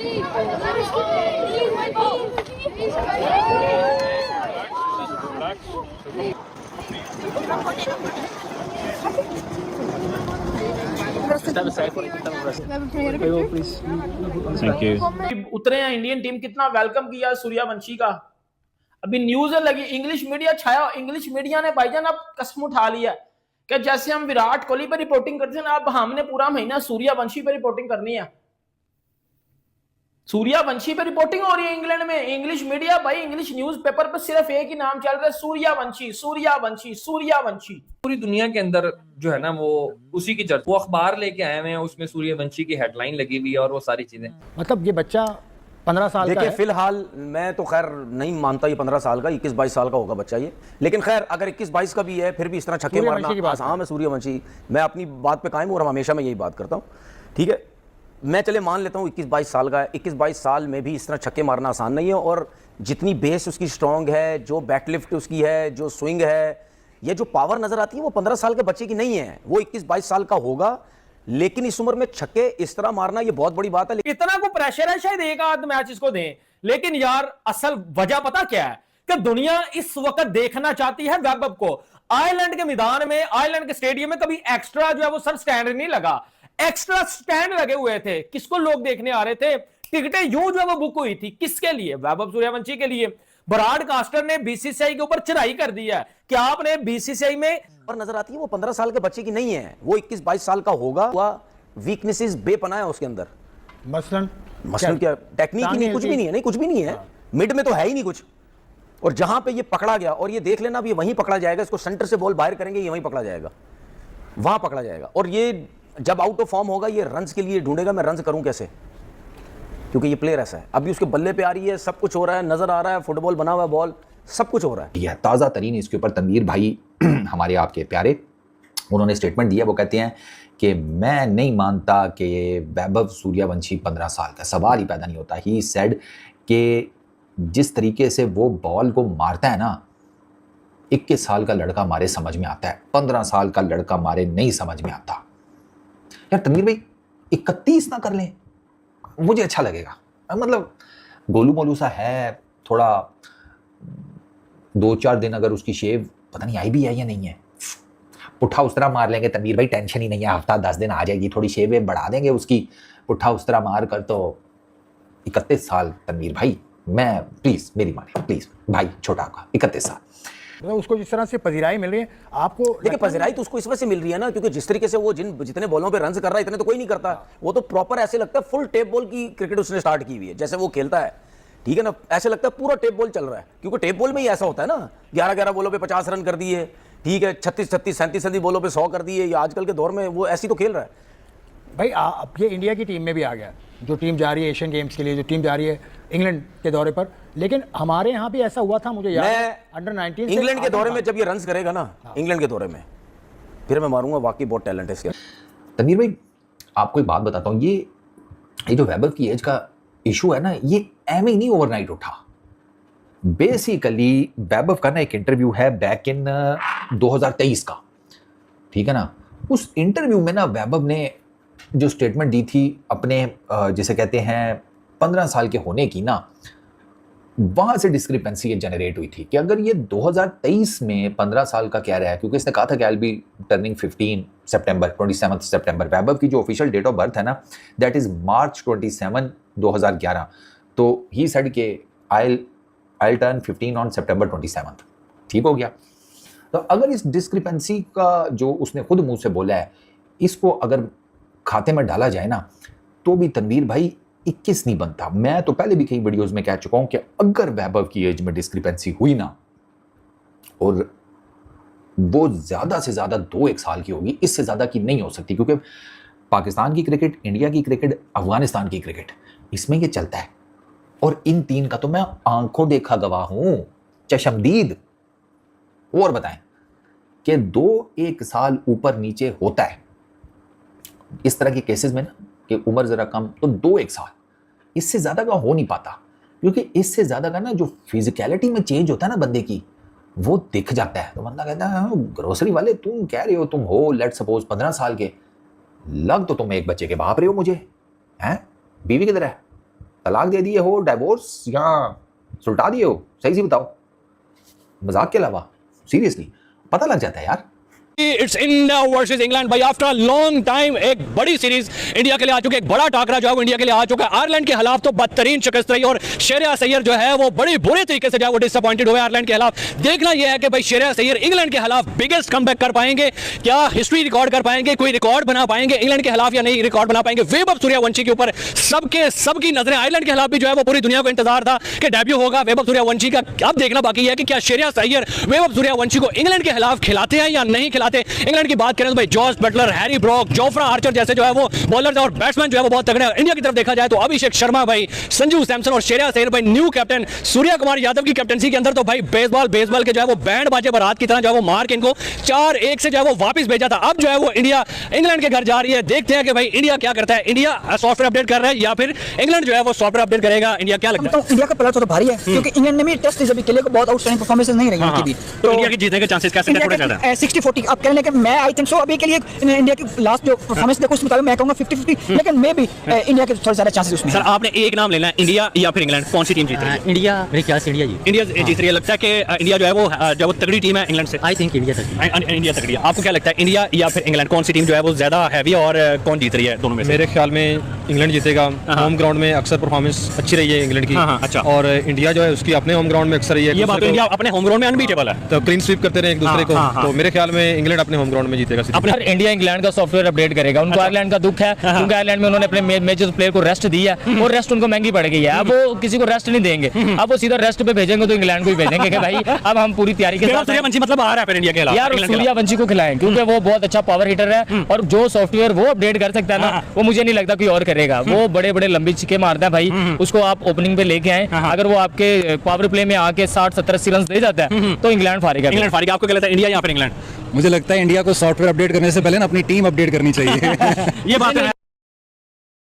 Thank you. उतरे हैं Indian team, कितना वेलकम किया सूर्यवंशी का। अभी न्यूज लगी, इंग्लिश मीडिया छाया, इंग्लिश मीडिया ने भाईजान अब कसम उठा लिया कि जैसे हम विराट कोहली पर रिपोर्टिंग करते हैं ना, अब हमने पूरा महीना सूर्यवंशी पर रिपोर्टिंग करनी है। सूर्यवंशी पे रिपोर्टिंग हो रही है इंग्लैंड में, इंग्लिश मीडिया भाई, इंग्लिश न्यूज़पेपर पर सिर्फ एक ही नाम चल रहा है, सूर्यवंशी सूर्यवंशी सूर्यवंशी। पूरी दुनिया के अंदर जो है ना वो उसी की चर्चा, वो अखबार लेके आए हुए हैं, उसमें सूर्यवंशी की हेडलाइन लगी हुई है और वो सारी चीजें। मतलब ये बच्चा 15 साल का है। देखिए फिलहाल मैं तो खैर नहीं मानता ये 15 साल का, 21-22 साल का होगा बच्चा ये, लेकिन खैर अगर 21-22 का भी है फिर भी इस तरह छक्के मारना आसान है। सूर्यवंशी, मैं अपनी बात पे कायम हूं और हमेशा मैं यही बात करता हूं, ठीक है। मैं चले मान लेता हूं 21-22 साल का है, 21-22 साल में भी इस तरह छक्के मारना आसान नहीं है, और जितनी बेस उसकी स्ट्रांग है, जो बैकलिफ्ट उसकी है, जो स्विंग है, ये जो पावर नजर आती है वो 15 साल के बच्चे की नहीं है, वो 21-22 साल का होगा। लेकिन इस उम्र में छक्के इस तरह मारना ये बहुत बड़ी बात है। इतना को प्रेशर है शायद एक आध मैच इसको दें, लेकिन यार असल वजह पता क्या है कि दुनिया इस वक्त देखना चाहती है वैभव को। आयरलैंड के मैदान में, आयरलैंड के स्टेडियम में कभी एक्स्ट्रा जो है वो सर स्टैंड नहीं लगा, एक्स्ट्रा स्टैंड लगे हुए थे। किसको लोग देखने आ रहे थे? टिकटें यूं जो है वो बुक हुई थी, किसके लिए? वैभव सूर्यवंशी के लिए। ब्रॉडकास्टर ने बीसीसीआई के ऊपर चढ़ाई कर दी है कि आपने बीसीसीआई में और नजर आती है वो 15 साल के बच्चे की नहीं है, वो 21-22 साल का होगा। वीकनेसेस बेपनाह है उसके अंदर, मसलन क्या टेक्निक ही नहीं, कुछ भी नहीं है, नहीं कुछ भी नहीं है, मिड में तो है ही नहीं कुछ। और जहां पे ये पकड़ा गया, और ये देख लेना अब ये वहीं पकड़ा जाएगा, इसको सेंटर से बॉल बाहर करेंगे, ये वहीं पकड़ा जाएगा, वहां पकड़ा जाएगा। और ये जब आउट ऑफ फॉर्म होगा ये रन्स के लिए ढूंढेगा, मैं रन्स करूं कैसे, क्योंकि ये प्लेयर ऐसा है। अभी उसके बल्ले पे आ रही है, सब कुछ हो रहा है, नजर आ रहा है, फुटबॉल बना हुआ है, बॉल सब कुछ हो रहा है। यह ताज़ा तरीन इसके ऊपर तनवीर भाई हमारे आपके प्यारे, उन्होंने स्टेटमेंट दिया। वो कहते हैं कि मैं नहीं मानता कि वैभव सूर्यवंशी 15 साल का, सवाल ही पैदा नहीं होता। ही सेड कि जिस तरीके से वो बॉल को मारता है ना, 21 साल का लड़का मारे समझ में आता है, 15 साल का लड़का मारे नहीं समझ में आता। यार तनवीर भाई 31 ना कर लें, मुझे अच्छा लगेगा। मतलब गोलू मोलू सा है, थोड़ा 2-4 दिन अगर उसकी शेव पता नहीं आई भी है या नहीं है, पुट्ठा उस तरह मार लेंगे तनवीर भाई, टेंशन ही नहीं है, हफ्ता 10 दिन आ जाएगी, थोड़ी शेव बढ़ा देंगे उसकी, पुट्ठा उस तरह मार कर। तो 31 साल तनवीर भाई, मैं प्लीज मेरी माने, प्लीज भाई, छोटा होगा 31 साल। मतलब उसको जिस तरह से पजीराई मिल रही है आपको, देखिए पजीराई तो उसको इस वजह से मिल रही है ना, क्योंकि जिस तरीके से वो जितने बॉलों पे रन कर रहा है इतने तो कोई नहीं करता। वो तो प्रॉपर ऐसे लगता है फुल टेप बॉल की क्रिकेट उसने स्टार्ट की हुई है, जैसे वो खेलता है, ठीक है ना, ऐसे लगता है पूरा टेप बॉल चल रहा है, क्योंकि टेप बॉल में ही ऐसा होता है ना, 11-11 बॉलों पे 50 रन कर दिए, ठीक है, 36-36 37 बॉलों पे 100 कर दिए, या आजकल के दौर में वो ऐसी तो खेल रहा है भाई। अब ये इंडिया की टीम में भी आ गया, जो टीम जा रही है एशियन गेम्स के लिए, जो टीम जा रही है इंग्लैंड के दौरे पर। लेकिन हमारे यहाँ भी ऐसा हुआ था, मुझे याद है अंडर 19 इंग्लैंड के दौरे में जब ये रन्स करेगा ना, इंग्लैंड के दौरे में, फिर मैं मारूंगा, वाकई बहुत टैलेंट है इसके। तनवीर भाई आपको एक बात बताता हूँ, ये जो वैभव की एज का इशू है ना, ये एम ही नहीं ओवरनाइट उठा। बेसिकली वैभव का ना एक इंटरव्यू है बैक इन 2023 का, ठीक है ना। उस इंटरव्यू में ना वैभव ने जो स्टेटमेंट दी थी अपने जिसे कहते हैं 15 साल के होने की ना, वहां से डिस्क्रिपेंसी ये जनरेट हुई थी कि अगर ये 2023 में 15 साल का कह रहा है, क्योंकि इसने कहा था कि आई विल बी टर्निंग 15 सितंबर 27 सितंबर। वैभव की जो ऑफिशियल डेट ऑफ बर्थ है ना, दैट इज मार्च 27 2011। तो ही सेड के आई टर्न 15 ऑन सितंबर 27। ठीक हो गया। तो अगर इस डिस्क्रिपेंसी का जो उसने खुद मुंह से बोला है, इसको अगर खाते में डाला जाए ना, तो भी तनवीर भाई 21 नहीं बनता। मैं तो पहले भी कई वीडियोस में कह चुका हूं कि अगर वैभव की एज में डिस्क्रिपेंसी हुई ना, और वो ज्यादा से ज्यादा 2-1 साल की होगी, इससे ज्यादा की नहीं हो सकती, क्योंकि पाकिस्तान की क्रिकेट, इंडिया की क्रिकेट, अफगानिस्तान की क्रिकेट, इसमें ये चलता है। और इन तीन का तो मैं आंखों देखा गवाह हूं, चशमदीद। और बताएं कि 2-1 साल ऊपर नीचे होता है इस तरह के केसेस में ना, कि उम्र जरा कम तो 2-1 साल, इससे ज्यादा का हो नहीं पाता, क्योंकि इससे ज्यादा का ना जो फिजिकलिटी में चेंज होता है ना बंदे की, वो दिख जाता है। तो बंदा कहता है ग्रोसरी वाले तुम कह रहे हो, तुम हो लेट सपोज 15 साल के, लग तो तुम एक बच्चे के बाप रहे हो मुझे, हैं? बीवी किधर है? तलाक दे दिए हो, डाइवोर्स या सुलटा दिए हो, सही से बताओ, मजाक के अलावा सीरियसली पता लग जाता है यार। इट्स इंडिया वर्सेस इंग्लैंड भाई, आफ्टर अ लॉन्ग टाइम एक बड़ी सीरीज इंडिया के लिए आ चुकी है, एक बड़ा टाकरा जो है वो इंडिया के लिए आ चुका है। आयरलैंड के खिलाफ तो बदतरीन शिकस्त रही और शेरिया सैयद जो है वो बड़ी बुरे तरीके से जो है वो डिसअपॉइंटेड हुए आयरलैंड के खिलाफ। देखना यह है कि भाई शेरिया सैयद इंग्लैंड के खिलाफ बिगेस्ट कमबैक कर पाएंगे, क्या हिस्ट्री रिकॉर्ड कर पाएंगे, कोई रिकॉर्ड बना पाएंगे इंग्लैंड के खिलाफ या नहीं रिकॉर्ड बना पाएंगे। वैभव सूर्यवंशी के ऊपर सबकी नजरें आयरलैंड के खिलाफ भी जो है वो पूरी दुनिया को इंतजार था कि डेब्यू होगा वैभव सूर्यवंशी का। अब देखना बाकी है कि क्या शेरिया सैयद वैभव सूर्यवंशी को इंग्लैंड के खिलाफ खिलाते हैं या नहीं खिलाते। इंग्लैंड की बात करें तो भाई Jos Buttler, Harry Brook, Jofra Archer जैसे जो है वो बॉलर्स और बैट्समैन जो है वो बहुत तगड़े हैं। इंडिया की तरफ देखा जाए तो अभिषेक शर्मा भाई, संजू सैमसन और शेरिया सैयद भाई न्यू कैप्टन, सूर्या कुमार यादव की कैप्टनसी के अंदर तो भाई बेसबॉल के जो है वो बैंड बाजे बारात की तरह जो है वो मार के इनको 4-1 से जो है वो वापस भेजा था। अब जो है वो इंडिया इंग्लैंड के घर जा रही है। देखते हैं कि भाई इंडिया क्या करता है, इंडिया सॉफ्टवेयर अपडेट कर रहा है या फिर इंग्लैंड जो है वो सॉफ्टवेयर अपडेट करेगा। इंडिया क्या लगता है? इंडिया का पहला तो भारी है क्योंकि इंग्लैंड ने भी टेस्ट अभी के लिए बहुत आउटस्टैंडिंग परफॉर्मेंस नहीं रही उनकी भी, तो इंडिया के जीतने के चांसेस कैसे हैं? थोड़ा ज्यादा 60-40 आप कह लें, मैं आई थिंक सो अभी के लिए इंडिया की लास्ट जो परफॉर्मेंस देखो उस मुताबिक मैं कहूंगा 50-50, लेकिन मे भी इंडिया के थोड़े ज्यादा चांसेस उसमें। सर आपने एक नाम लेना है, इंडिया या फिर इंग्लैंड, कौन सी टीम जीत रही है? इंडिया, मेरे ख्याल से इंडिया जी। इंडिया जीत रही है। लगता है कि इंडिया जो है वो तगड़ी टीम है इंग्लैंड से। आई थिंक इंडिया तक। इंडिया तगड़ी है। आपको क्या लगता है इंडिया या फिर इंग्लैंड, कौन सी टीम जो है वो ज्यादा हैवी और कौन जीत रही है दोनों में से? मेरे ख्याल में इंग्लैंड जीतेगा। होम ग्राउंड में अक्सर परफॉर्मेंस अच्छी रही है इंग्लैंड की। अच्छा। और इंडिया जो है उसकी अपने होम ग्राउंड में अक्सर रही है। ये बात, इंडिया अपने होम ग्राउंड में अनबीटेबल है, तो क्लीन स्वीप करते रहे एक दूसरे को। तो मेरे ख्याल में इंग्लैंड अपने होम ग्राउंड में जीतेगा। अपने इंडिया इंग्लैंड का सॉफ्टवेयर अपडेट करेगा। उनको आयरलैंड का दुख है क्योंकि आयरलैंड में उन्होंने अपने मेजर प्लेयर को रेस्ट दिया और रेस्ट उनको महंगी पड़ गई है। अब वो किसी को रेस्ट नहीं देंगे, अब वो सीधा रेस्ट पे भेजेंगे तो इंग्लैंड को ही भेजेंगे कि भाई अब हम पूरी तैयारी के साथ। सूर्यवंशी मतलब आ रहा है फिर इंडिया के खिलाफ यार, सूर्यवंशी को खिलाएं क्योंकि वो बहुत अच्छा पावर हिटर है और जो सॉफ्टवेयर वो अपडेट कर सकता है ना, वो मुझे नहीं लगता कोई और करेगा। वो बड़े बड़े लंबी छिके मारता है भाई, उसको आप ओपनिंग पे लेके आए, अगर वो आपके पावर प्ले में आके 60-70-80 रन दे जाता है तो इंग्लैंड हारेगा। इंग्लैंड हारेगा। आपको क्या लगता है इंडिया या फिर इंग्लैंड? मुझे लगता है इंडिया को सॉफ्टवेयर अपडेट करने से पहले ना अपनी टीम अपडेट करनी चाहिए। ये बात है।